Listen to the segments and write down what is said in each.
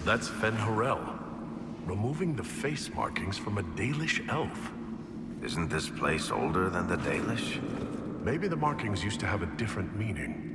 That's Fen'Harel, removing the face markings from a Dalish elf. Isn't this place older than the Dalish? Maybe the markings used to have a different meaning.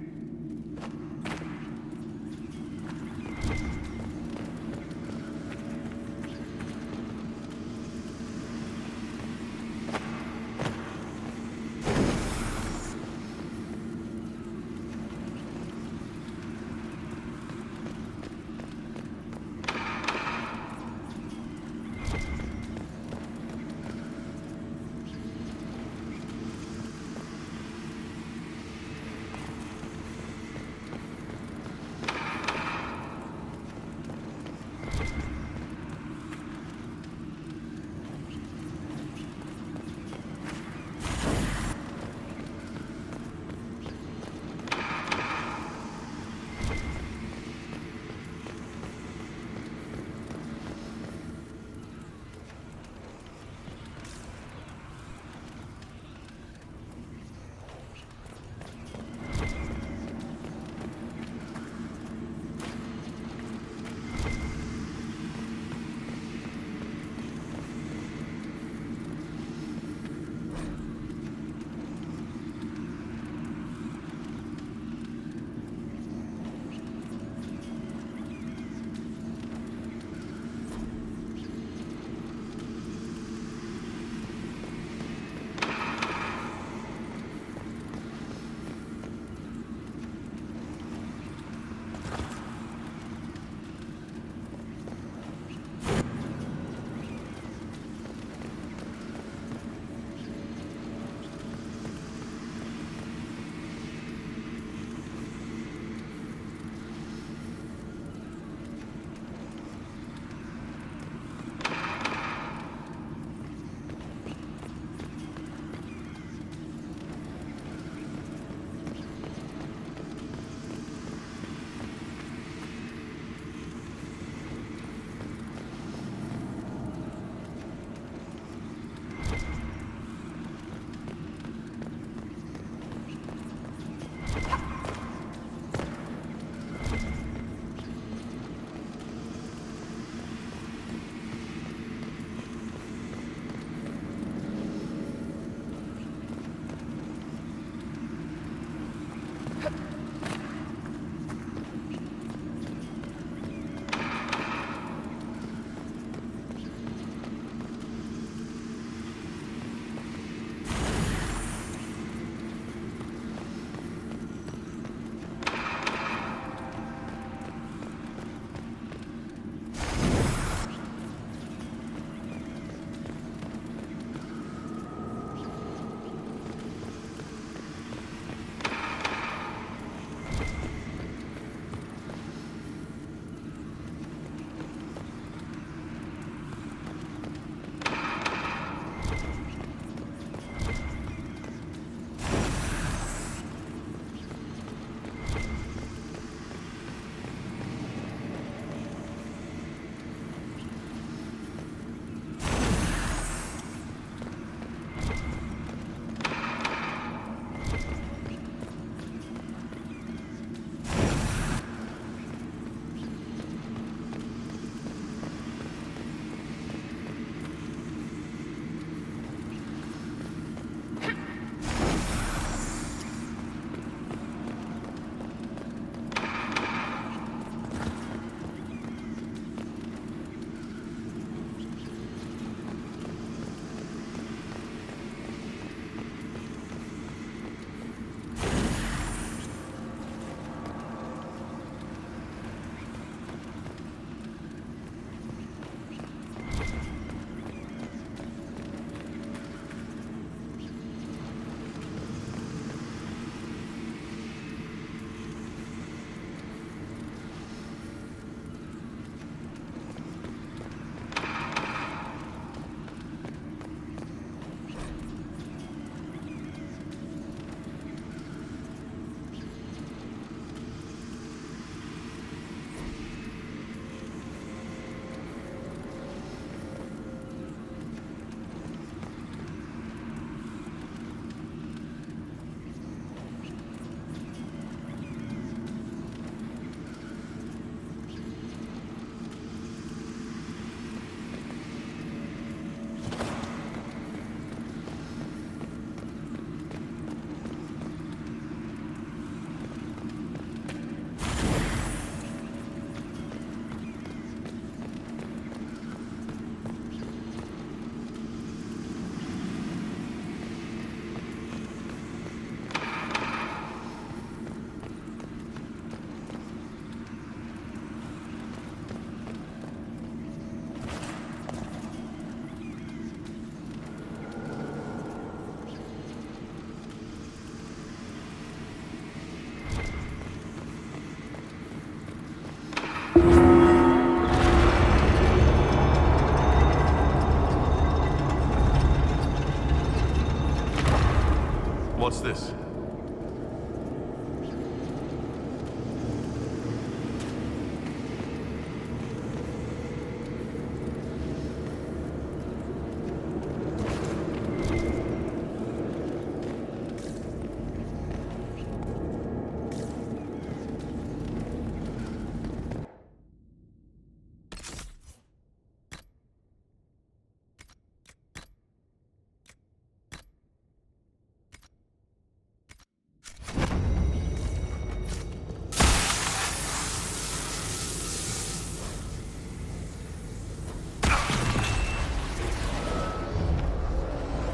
What's this?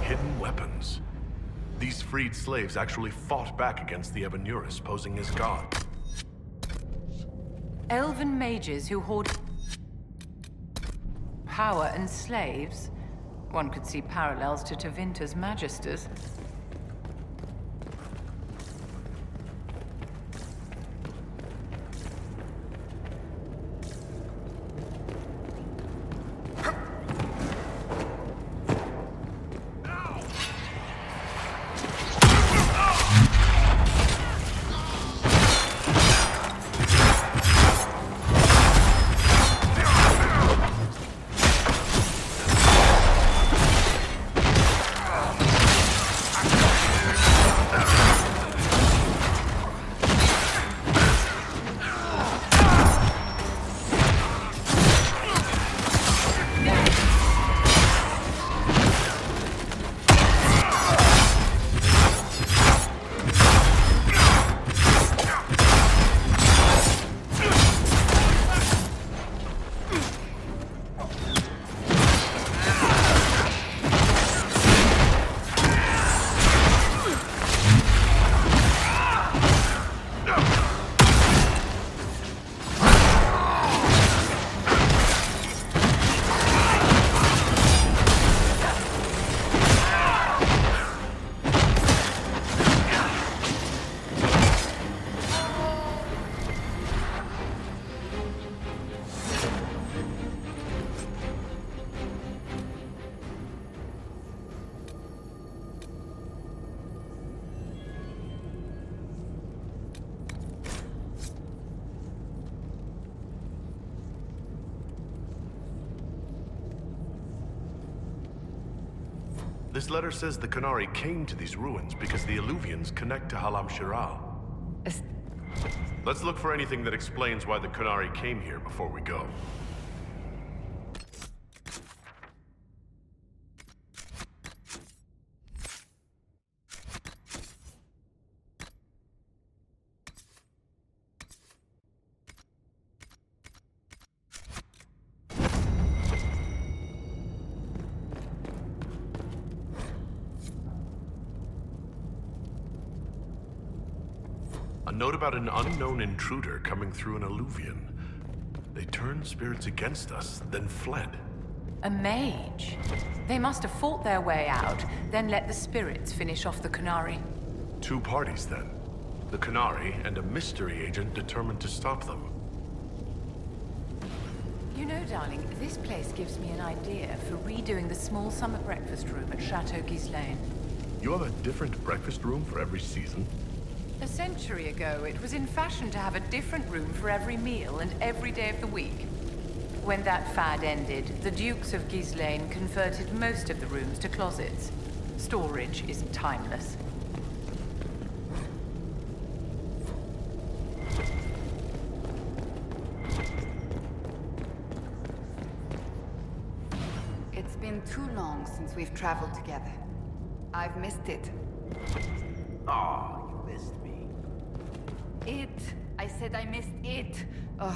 Hidden weapons. These freed slaves actually fought back against the Ebenurus, posing as god. Elven mages who hoard power and slaves? One could see parallels to Tevinter's magisters. This letter says the Qunari came to these ruins because the Alluvians connect to Halam Shiral. Let's look for anything that explains why the Qunari came here before we go. A note about an unknown intruder coming through an alluvian. They turned spirits against us, then fled. A mage? They must have fought their way out, then let the spirits finish off the Qunari. Two parties, then. The Qunari and a mystery agent determined to stop them. You know, darling, this place gives me an idea for redoing the small summer breakfast room at Chateau Ghislaine. You have a different breakfast room for every season? A century ago, it was in fashion to have a different room for every meal and every day of the week. When that fad ended, the Dukes of Ghislaine converted most of the rooms to closets. Storage is timeless. It's been too long since we've traveled together. I've missed it. Oh, you missed me. It. I said I missed it. Ugh.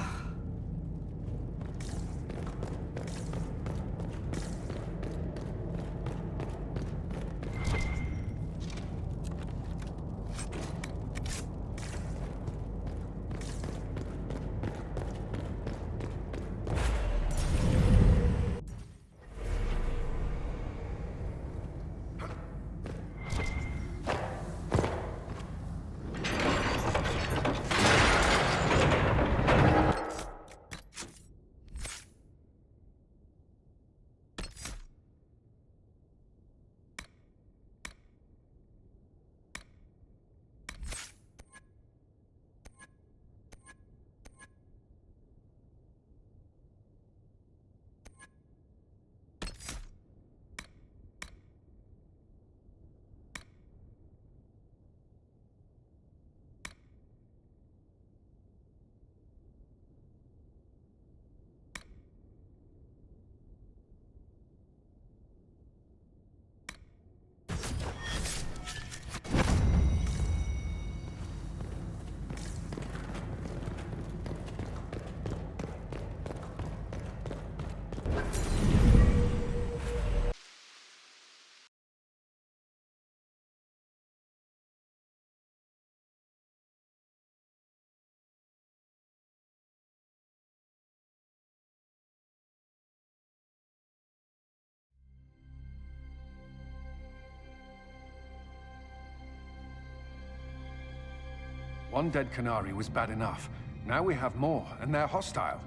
One dead Qunari was bad enough. Now we have more, and they're hostile.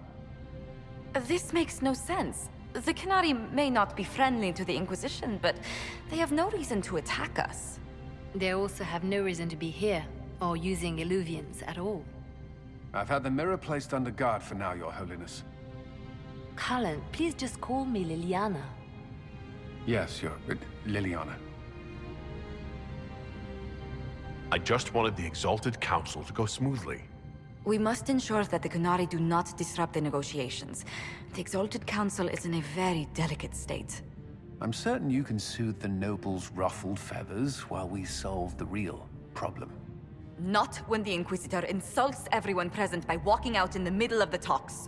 This makes no sense. The Qunari may not be friendly to the Inquisition, but they have no reason to attack us. They also have no reason to be here, or using Illuvians at all. I've had the mirror placed under guard for now, Your Holiness. Cullen, please just call me Liliana. Yes, Liliana. I just wanted the Exalted Council to go smoothly. We must ensure that the Qunari do not disrupt the negotiations. The Exalted Council is in a very delicate state. I'm certain you can soothe the nobles' ruffled feathers while we solve the real problem. Not when the Inquisitor insults everyone present by walking out in the middle of the talks.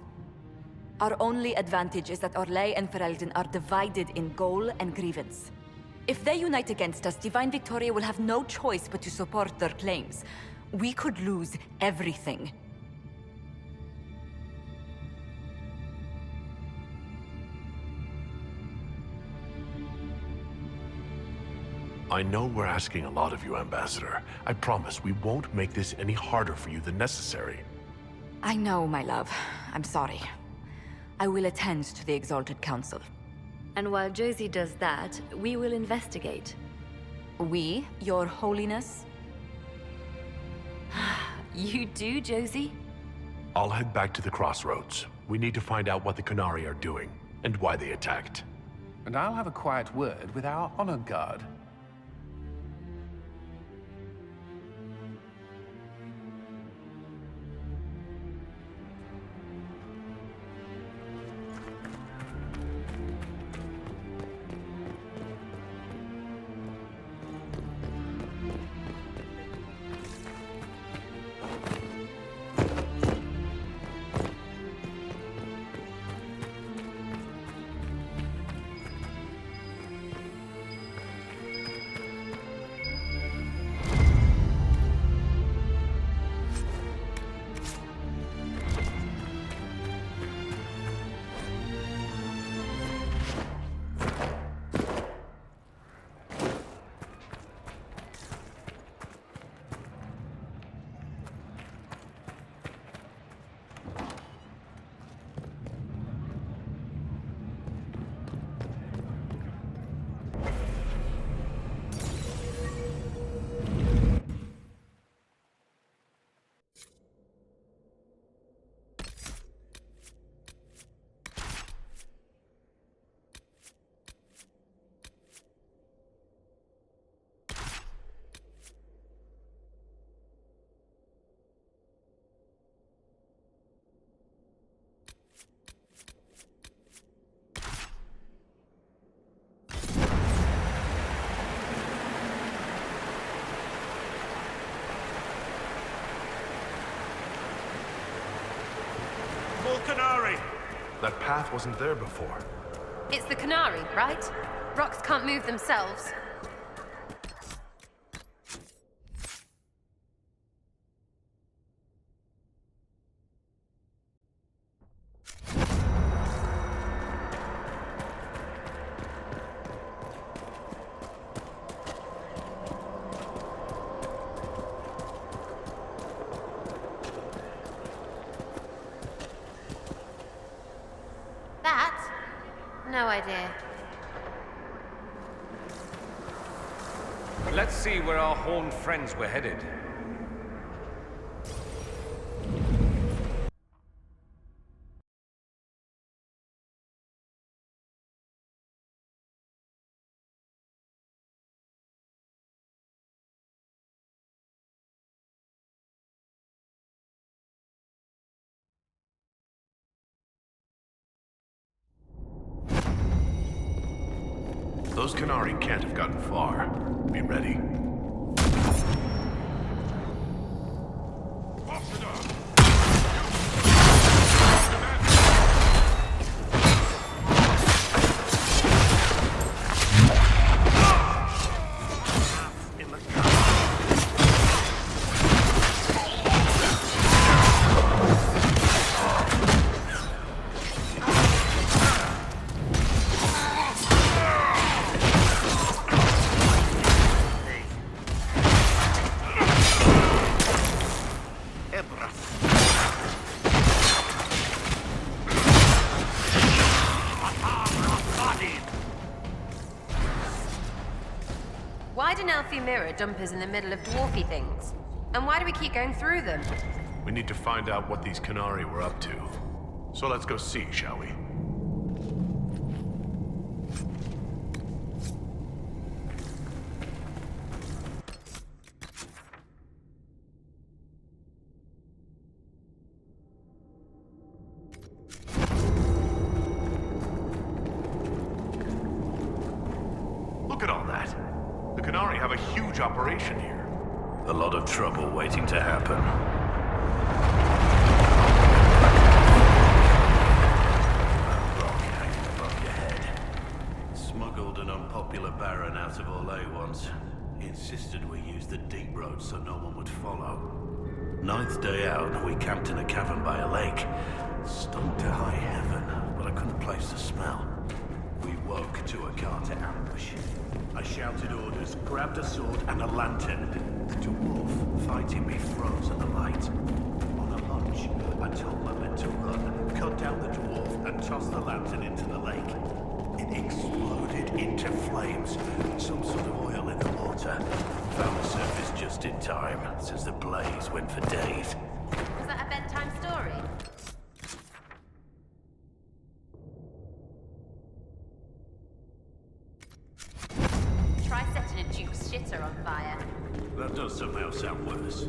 Our only advantage is that Orlais and Ferelden are divided in goal and grievance. If they unite against us, Divine Victoria will have no choice but to support their claims. We could lose everything. I know we're asking a lot of you, Ambassador. I promise we won't make this any harder for you than necessary. I know, my love. I'm sorry. I will attend to the Exalted Council. And while Josie does that, we will investigate. We, Your Holiness? You do, Josie? I'll head back to the crossroads. We need to find out what the Qunari are doing, and why they attacked. And I'll have a quiet word with our honor guard. Qunari! That path wasn't there before. It's the Qunari, right? Rocks can't move themselves. No idea. Let's see where our horned friends were headed. Those Qunari can't have gotten far. Be ready. Why do Nelfi mirror dump us in the middle of dwarfy things? And why do we keep going through them? We need to find out what these Qunari were up to. So let's go see, shall we? Look at all that. The Qunari have a huge operation here. A lot of trouble waiting to happen. Rock hanging above your head. Smuggled an unpopular baron out of Orlais once. He insisted we use the deep road so no one would follow. Ninth day out, we camped in a cavern by a lake. Stunk to high heaven, but I couldn't place the smell. We woke to a cart ambush. I shouted orders, grabbed a sword and a lantern. The dwarf fighting me froze at the light. On a hunch, I told my men to run, cut down the dwarf and toss the lantern into the lake. It exploded into flames, some sort of oil in the water. Found the surface just in time, since the blaze went for days. Was that a bedtime story? Try setting a Duke's shitter on fire. That does somehow sound worse.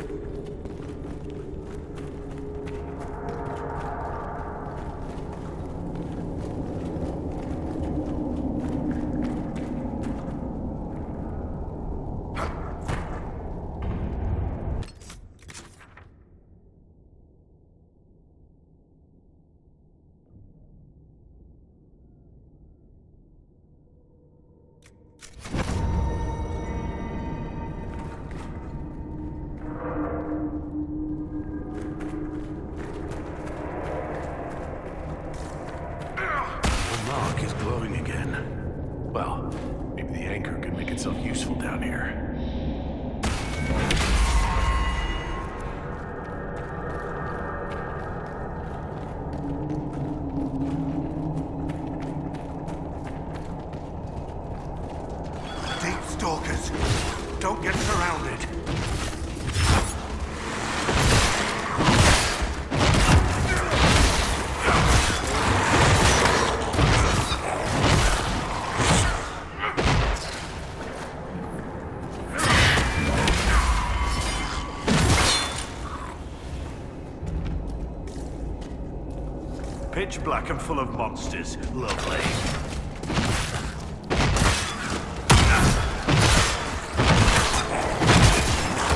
Well, maybe the anchor could make itself useful down here. Deep stalkers! Don't get surrounded! Pitch black and full of monsters. Lovely.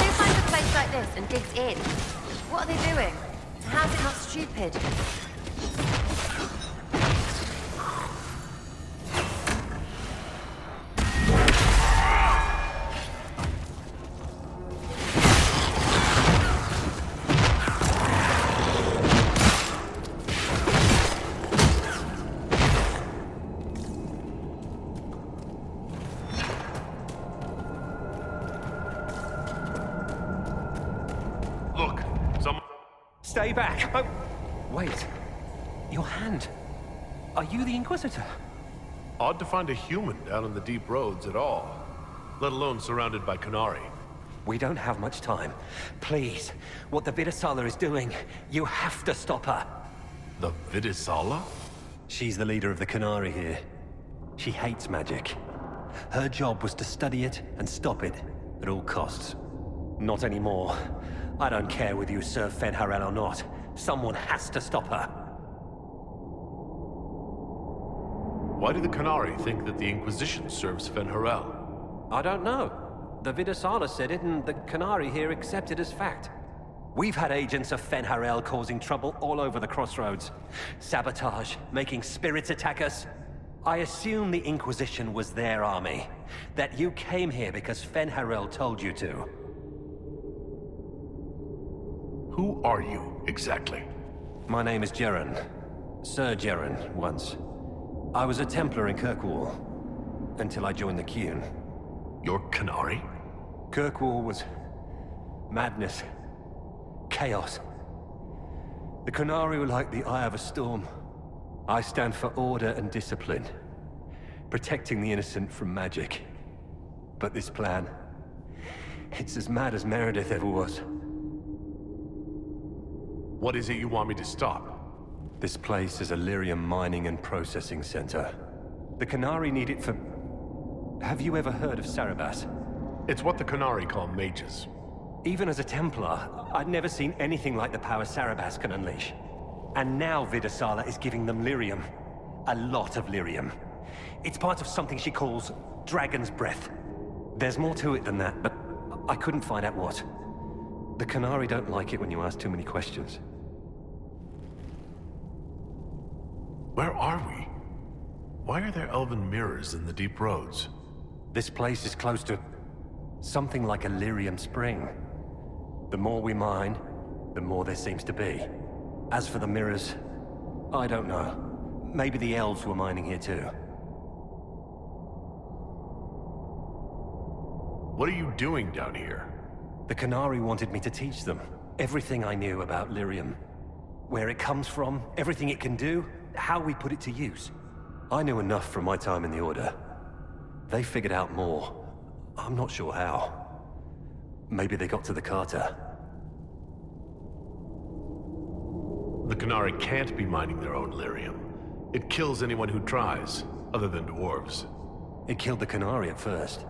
Who finds a place like this and digs in? What are they doing? How's it not stupid? Look, Stay back! Oh, wait. Your hand. Are you the Inquisitor? Odd to find a human down in the deep roads at all, let alone surrounded by Qunari. We don't have much time. Please, what the Vidasala is doing, you have to stop her. The Vidisala? She's the leader of the Qunari here. She hates magic. Her job was to study it and stop it at all costs. Not anymore. I don't care whether you serve Fenharel or not. Someone has to stop her. Why do the Qunari think that the Inquisition serves Fenharel? I don't know. The Vidasala said it, and the Qunari here accept it as fact. We've had agents of Fenharel causing trouble all over the crossroads. Sabotage, making spirits attack us. I assume the Inquisition was their army. That you came here because Fenharel told you to. Who are you, exactly? My name is Jeren. Sir Jeren, once. I was a Templar in Kirkwall, until I joined the Qun. You're Qunari? Kirkwall was madness. chaos. The Qunari were like the eye of a storm. I stand for order and discipline, protecting the innocent from magic. But this plan, it's as mad as Meredith ever was. What is it you want me to stop? This place is a lyrium mining and processing center. The Qunari need it for... Have you ever heard of Sarabas? It's what the Qunari call mages. Even as a Templar, I'd never seen anything like the power Sarabas can unleash. And now Vidasala is giving them lyrium. A lot of lyrium. It's part of something she calls Dragon's Breath. There's more to it than that, but I couldn't find out what. The Qunari don't like it when you ask too many questions. Where are we? Why are there elven mirrors in the deep roads? This place is close to something like a lyrium spring. The more we mine, the more there seems to be. As for the mirrors, I don't know. Maybe the elves were mining here too. What are you doing down here? The Qunari wanted me to teach them everything I knew about lyrium. Where it comes from, everything it can do, how we put it to use. I knew enough from my time in the Order. They figured out more. I'm not sure how. Maybe they got to the Carter. The Qunari can't be mining their own lyrium. It kills anyone who tries, other than dwarves. It killed the Qunari at first.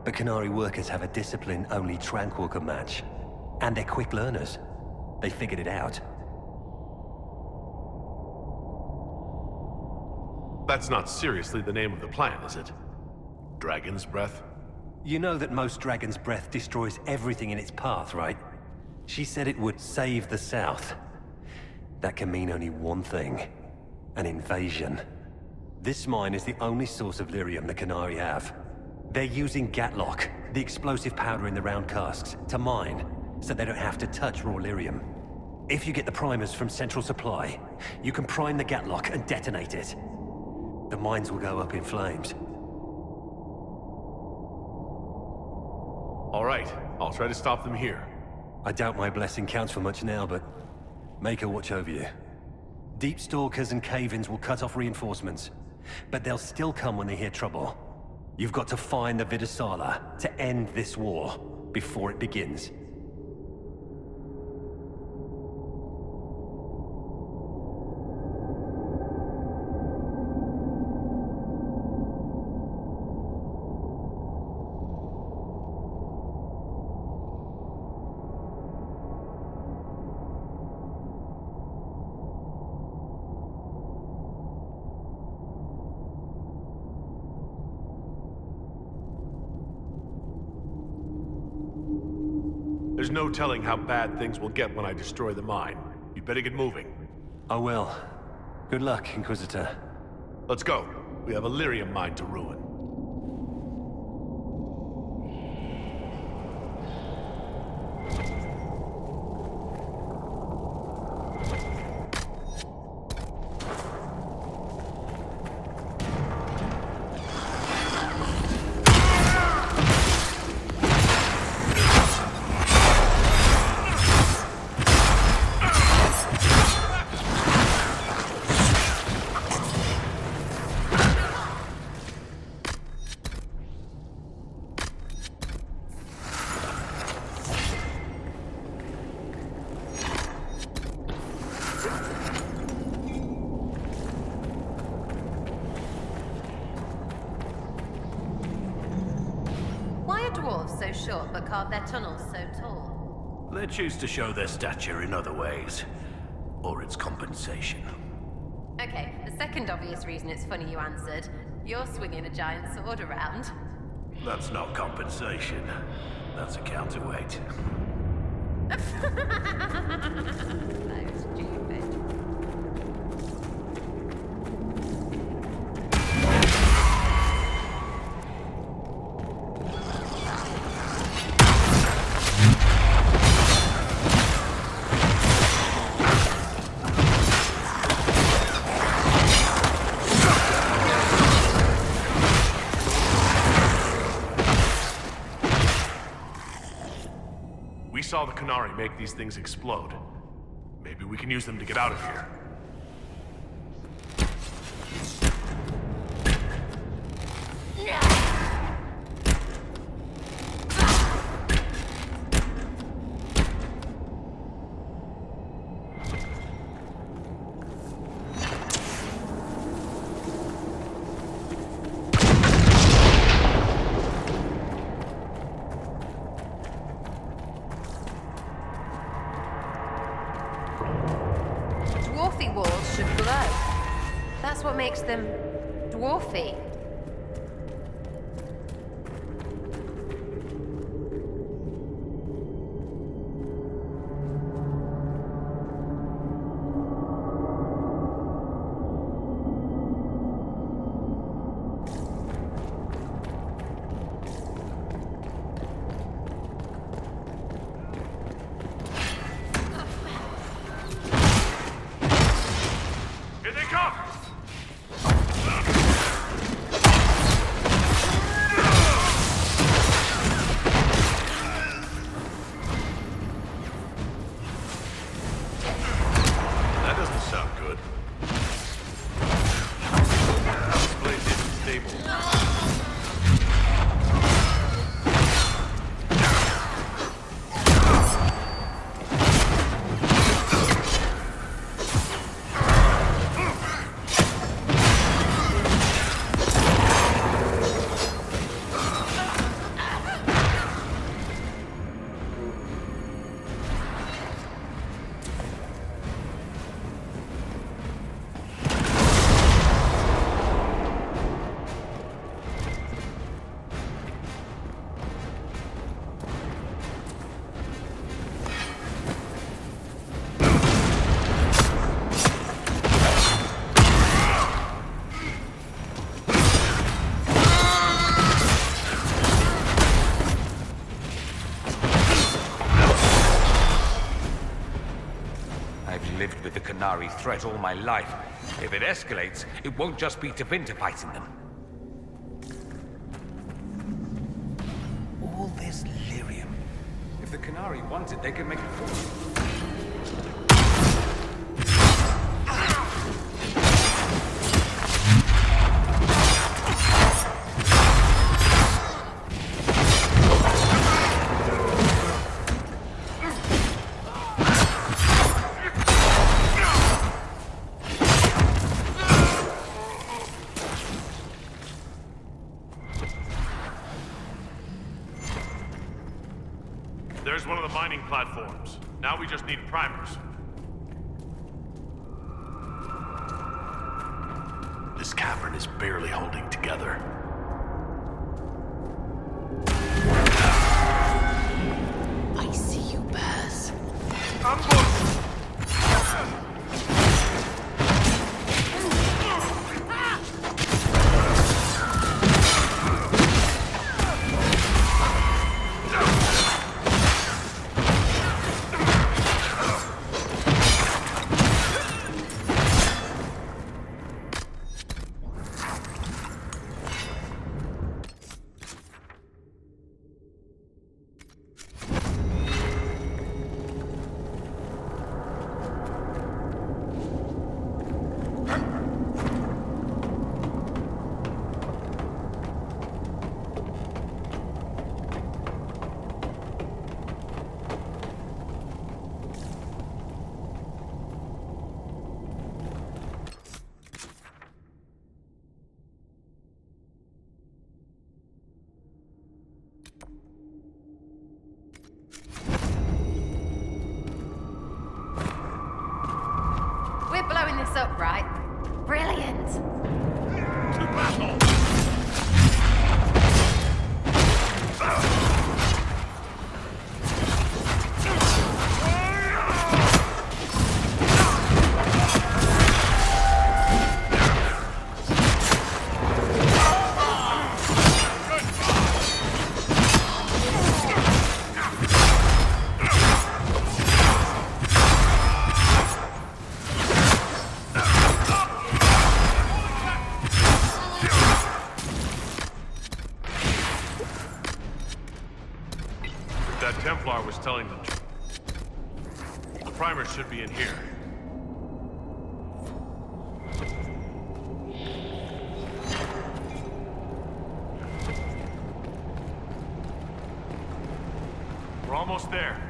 But Qunari workers have a discipline only Tranquil can match. And they're quick learners. They figured it out. That's not seriously the name of the plan, is it? Dragon's Breath? You know that most Dragon's Breath destroys everything in its path, right? She said it would save the South. That can mean only one thing. An invasion. This mine is the only source of lyrium the Qunari have. They're using Gatlock, the explosive powder in the round casks, to mine, so they don't have to touch raw lyrium. If you get the primers from Central Supply, you can prime the Gatlock and detonate it. The mines will go up in flames. All right, I'll try to stop them here. I doubt my blessing counts for much now, but make her watch over you. Deep Stalkers and Cave-ins will cut off reinforcements, but they'll still come when they hear trouble. You've got to find the Vidasala to end this war before it begins. There's no telling how bad things will get when I destroy the mine. You'd better get moving. I will. Good luck, Inquisitor. Let's go. We have a lyrium mine to ruin. Dwarves so short but carve their tunnels so tall? They choose to show their stature in other ways. Or it's compensation. Okay, the second obvious reason it's funny you answered. You're swinging a giant sword around. That's not compensation. That's a counterweight. So stupid. We saw the Qunari make these things explode. Maybe we can use them to get out of here. Dwarfy walls should glow. That's what makes them dwarfy. Here they come! That doesn't sound good. This place isn't stable. I've lived with the Qunari threat all my life. If it escalates, it won't just be Tevinter fighting them. All this lyrium. If the Qunari want it, they can make it for them. There's one of the mining platforms. Now we just need primers. This cavern is barely holding together. I see you, Baz. Ambush! We're blowing this up, right? Brilliant! To battle! That Templar was telling the truth. primers should be in here. We're almost there.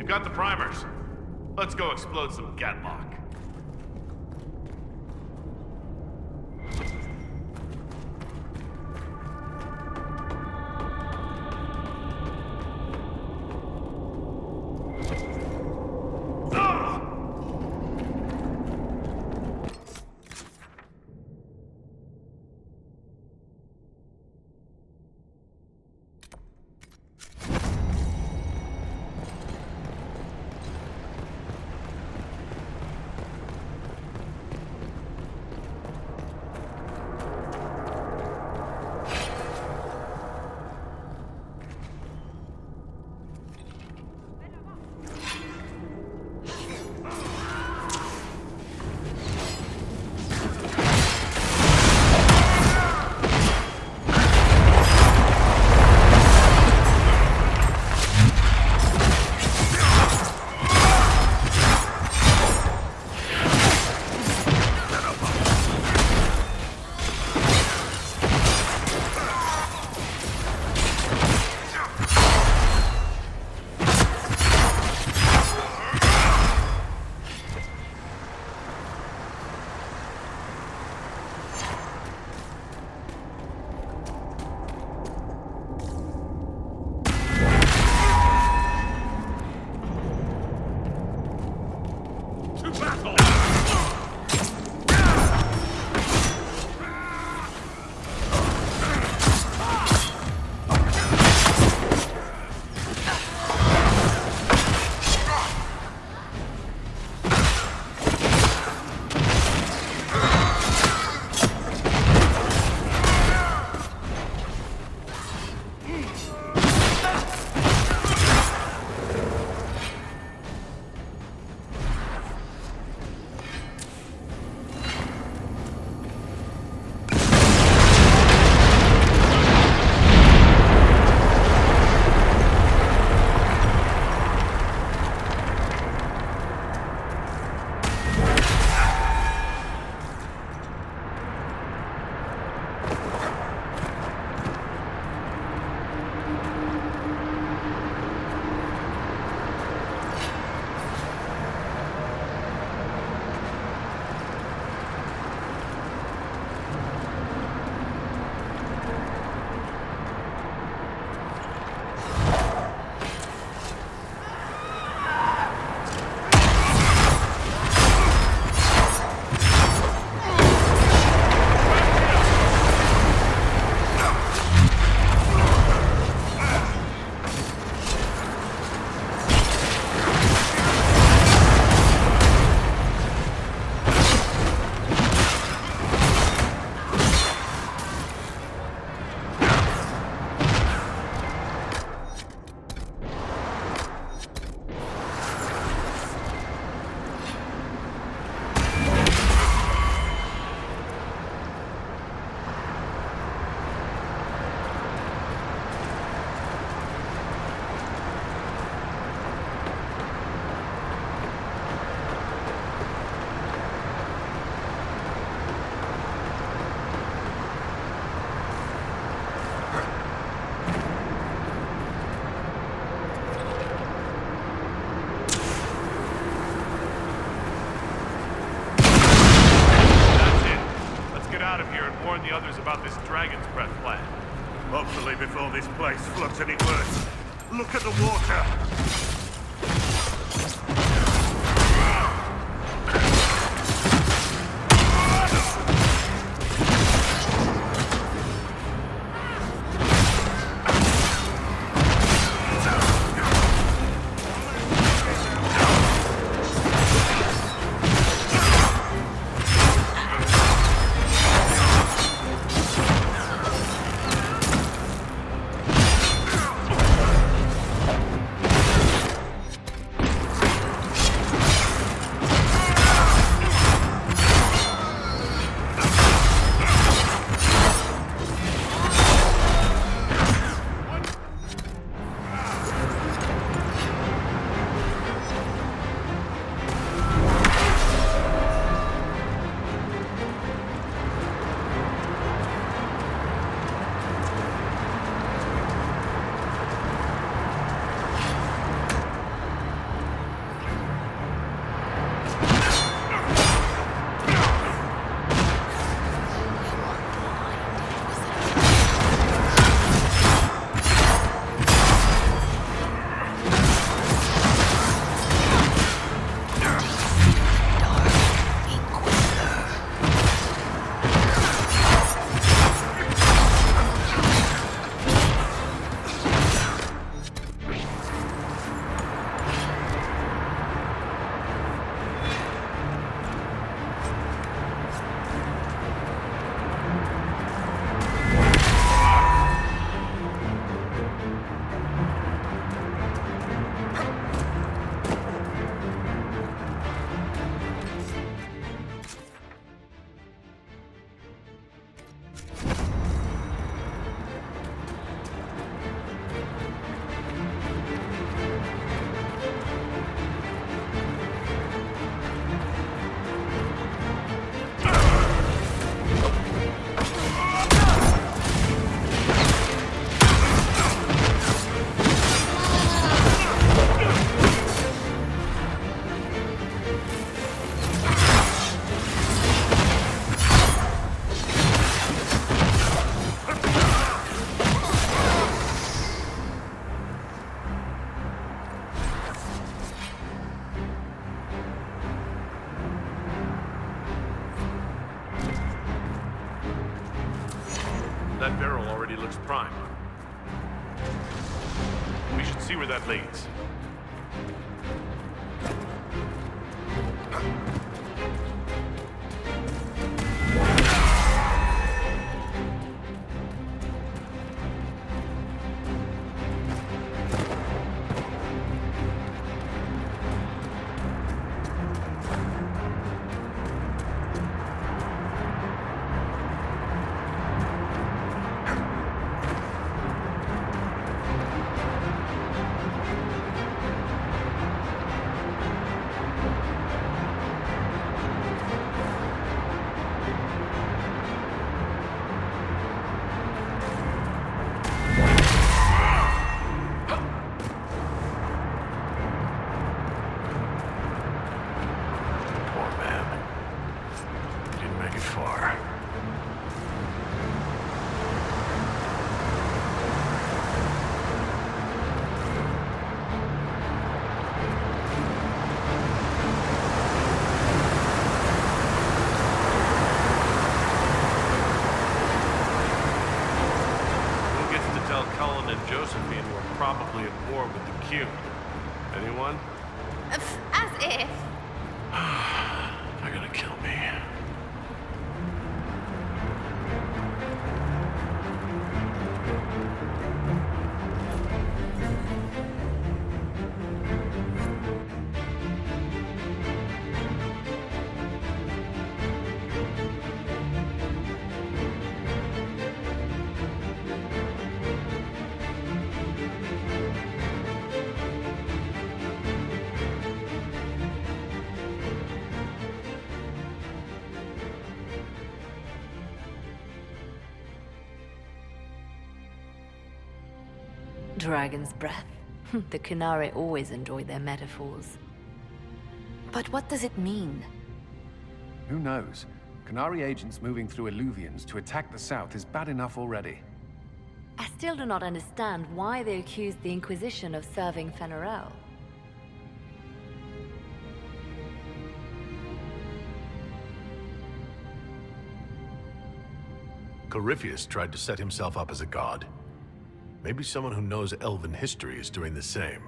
Got the primers. Let's go explode some Gatlock. out of here and warn the others about this Dragon's Breath plan. Hopefully before this place floods any worse. Look at the water! That barrel already looks prime. We should see where that leads. Josephine were probably at war with the Qunari. Anyone? As if. They're gonna kill me. Dragon's breath. The Qunari always enjoy their metaphors. But what does it mean? Who knows? Qunari agents moving through Illuvians to attack the south is bad enough already. I still do not understand why they accused the Inquisition of serving Fenarel. Corypheus tried to set himself up as a god. Maybe someone who knows Elven history is doing the same.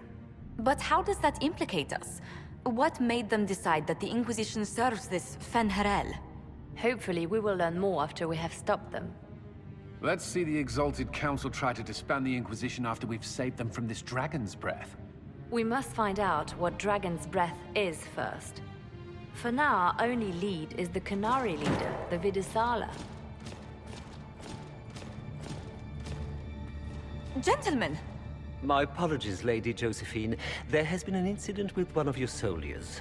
But how does that implicate us? What made them decide that the Inquisition serves this Fenharel? Hopefully we will learn more after we have stopped them. Let's see the Exalted Council try to disband the Inquisition after we've saved them from this dragon's breath. We must find out what Dragon's Breath is first. For now, our only lead is the Qunari leader, the Vidisala. Gentlemen! My apologies, Lady Josephine. There has been an incident with one of your soldiers.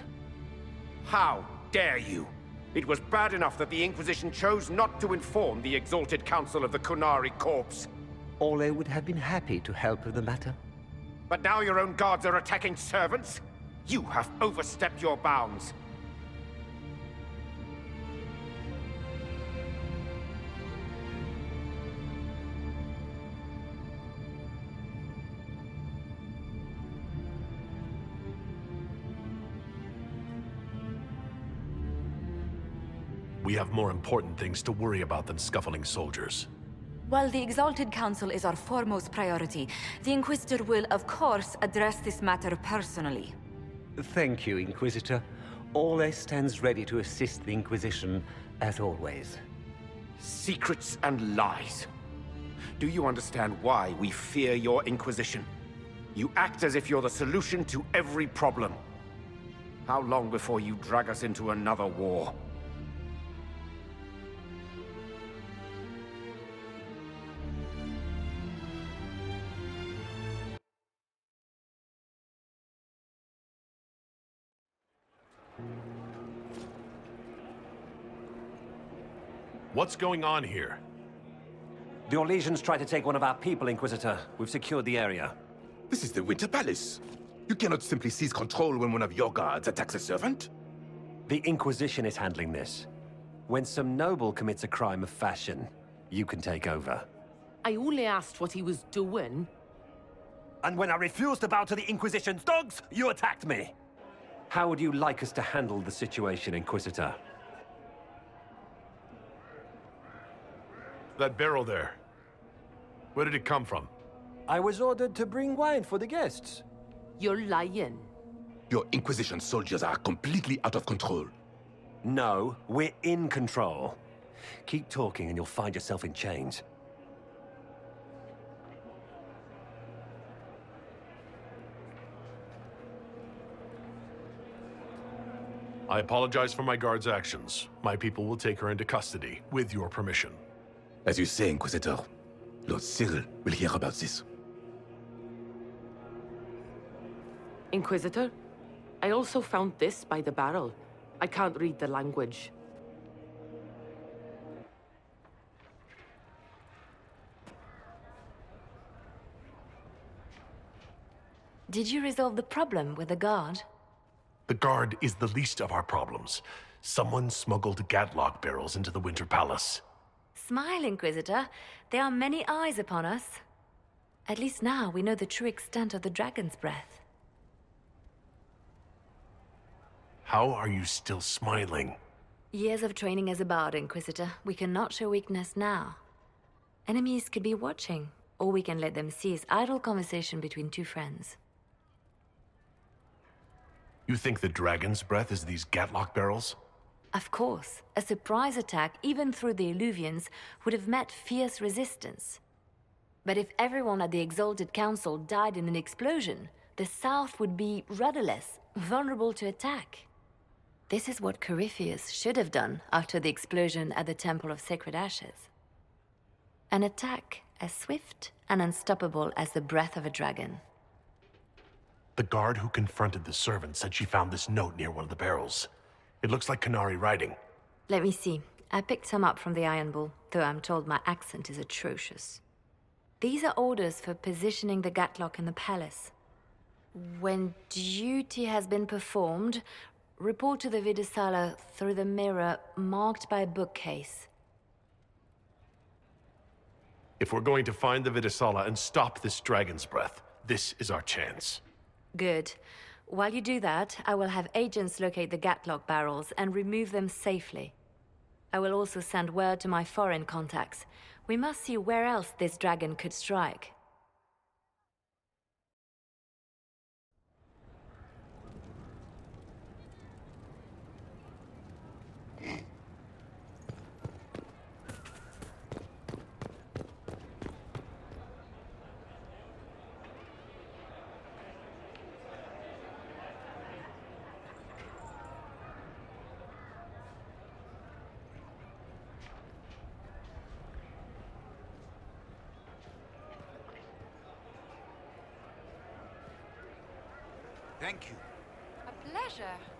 How dare you? It was bad enough that the Inquisition chose not to inform the Exalted Council of the Qunari corpse. Ole would have been happy to help with the matter. But now your own guards are attacking servants? You have overstepped your bounds. We have more important things to worry about than scuffling soldiers. While the Exalted Council is our foremost priority, the Inquisitor will, of course, address this matter personally. Thank you, Inquisitor. Ole stands ready to assist the Inquisition, as always. Secrets and lies. Do you understand why we fear your Inquisition? You act as if you're the solution to every problem. How long before you drag us into another war? What's going on here? The Orlesians tried to take one of our people, Inquisitor. We've secured the area. This is the Winter Palace. You cannot simply seize control when one of your guards attacks a servant. The Inquisition is handling this. When some noble commits a crime of fashion, you can take over. I only asked what he was doing. And when I refused to bow to the Inquisition's dogs, you attacked me! How would you like us to handle the situation, Inquisitor? That barrel there. Where did it come from? I was ordered to bring wine for the guests. You're lying. Your Inquisition soldiers are completely out of control. No, we're in control. Keep talking and you'll find yourself in chains. I apologize for my guard's actions. My people will take her into custody, with your permission. As you say, Inquisitor, Lord Cyril will hear about this. Inquisitor, I also found this by the barrel. I can't read the language. Did you resolve the problem with the guard? The guard is the least of our problems. Someone smuggled Gatlock barrels into the Winter Palace. Smile, Inquisitor. There are many eyes upon us. At least now we know the true extent of the Dragon's Breath. How are you still smiling? Years of training as a bard, Inquisitor. We cannot show weakness now. Enemies could be watching, or we can let them see as idle conversation between two friends. You think the Dragon's Breath is these Gatlock barrels? Of course. A surprise attack, even through the Illuvians, would have met fierce resistance. But if everyone at the Exalted Council died in an explosion, the South would be rudderless, vulnerable to attack. This is what Corypheus should have done after the explosion at the Temple of Sacred Ashes. An attack as swift and unstoppable as the breath of a dragon. The guard who confronted the servant said she found this note near one of the barrels. It looks like Qunari writing. Let me see. I picked some up from the Iron Bull, though I'm told my accent is atrocious. These are orders for positioning the Gatlock in the palace. When duty has been performed, Report to the Vidasala through the mirror marked by a bookcase. If we're going to find the Vidasala and stop this dragon's breath, this is our chance. Good. While you do that, I will have agents locate the Gatlock barrels and remove them safely. I will also send word to my foreign contacts. We must see where else this dragon could strike. Thank you. A pleasure.